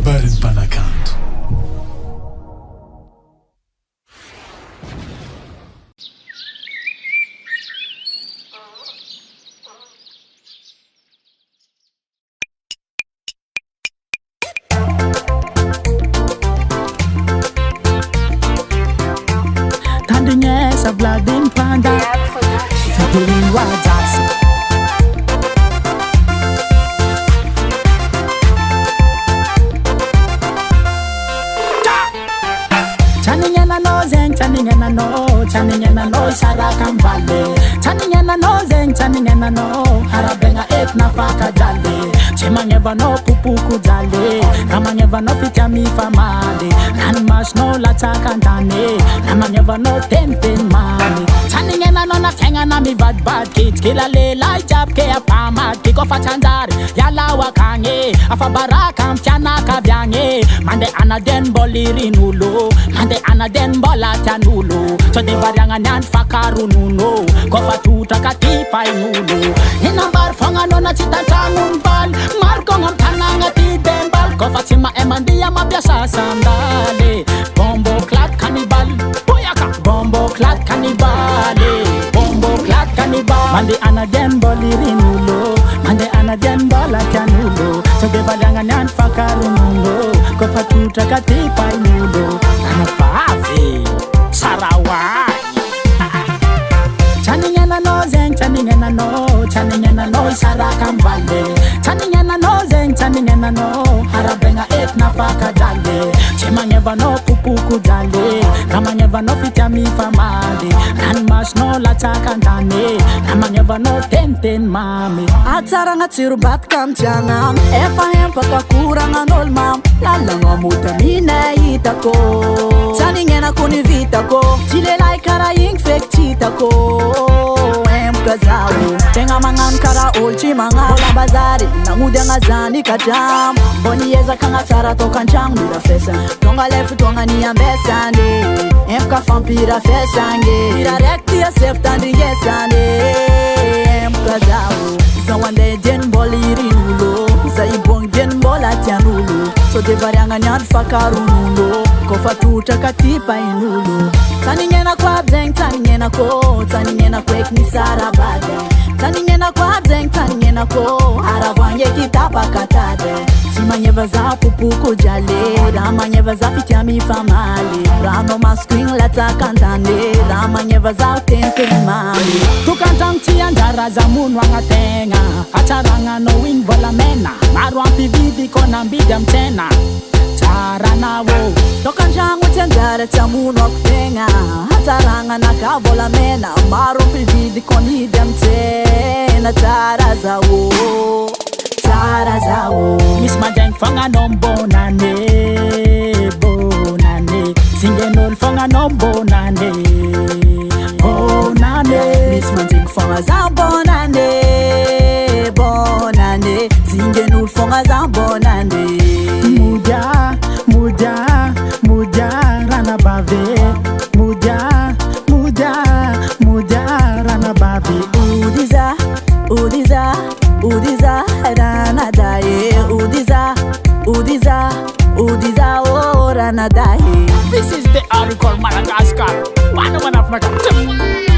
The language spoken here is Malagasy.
Habari Mpanakanto. Tandinye sa Vladin Panda Featuring Wajasa Chaningena no zeng, chaningena no Sarakam Valley. Chaningena no zeng, chaningena no Harabenga ek na faka jale. Chemangeva no pupuku jale. Ramangeva no pitami famade. Ranmash no latakantane. Ramangeva no ten mani. Chaningena no na kenga na mi bad kids. Kila le lai jab ke apamad. Kiko fachandari yala wakange. Afabaraka mchana kabyange. Mande anaden boliri nulo. Mande anaden bola tianulo. So de varianga nyan fakaru nuno. Kofa tuta katipa inulo. Inambar fonga no na chitantangun bal. Marko ngam tananga ti dembal. Kofa tima emandia mabiasa sandale. Bombo clat cannibal. Boyaka. Bombo clat cannibale. Bombo clat cannibal. Mande anaden boliri nulo. Mande anaden bola tianulo. So de varianga nyan fakaru nuno. Kofa tuta katipa inulo. Pave Sarawak Chaningena no zeng, chaningena no Sarakam Valley. Chaningena no zeng, chaningena no Harabenga ek na faka jale. Chemangeva no pupuku jale. Ramangeva no pitami famade. Ranmash no latakantane. Ramangeva no ten mami. Atsaranga tsirubat kam tiangam. Efa hempaka kuranga nol mam. Lalanga mutamina itako. Chaningena kuni vitako. Chile lai kara ing fake chitako. Kazawu tenga mangan kara olchi manga bola bazari nangude ngazani kadam boni yeza kanga tsara to kanchang mira fesa tonga lefu tonga ni ambesande emka fampira fesange ira rekti ya seftandi yesande kazawu zawande den boliri nulo zaibong den bola tianulo so de varianga nyan fakaru nulo kofa tuta katipa inulo taningena kwa bzeng taningena ko ekni sarabade taningena kwa bzeng taningena ko aravanye kitapa katade simanyeva za pupuku jale ramanyeva za pitami famali rano masquing lata kantande ramanyeva za tente mami tukantang tiandara za munwanga tenga acharanga no win bola mena marwampi vidi kona mbidam tena Taranawo tokanjangu tendara chamuno kutenga hataranga nakavola mena maro pividi konidem tena tarazawo Miss Majang fanga nombonane bonane singenol fanga nombonane bonane Miss Majang fanga zambonane bonane singenol fanga zambonane Muja rana bave Muja rana bave Udiza rana daye Udiza oh rana daye. This is the Oracle Madagascar. One of Africa.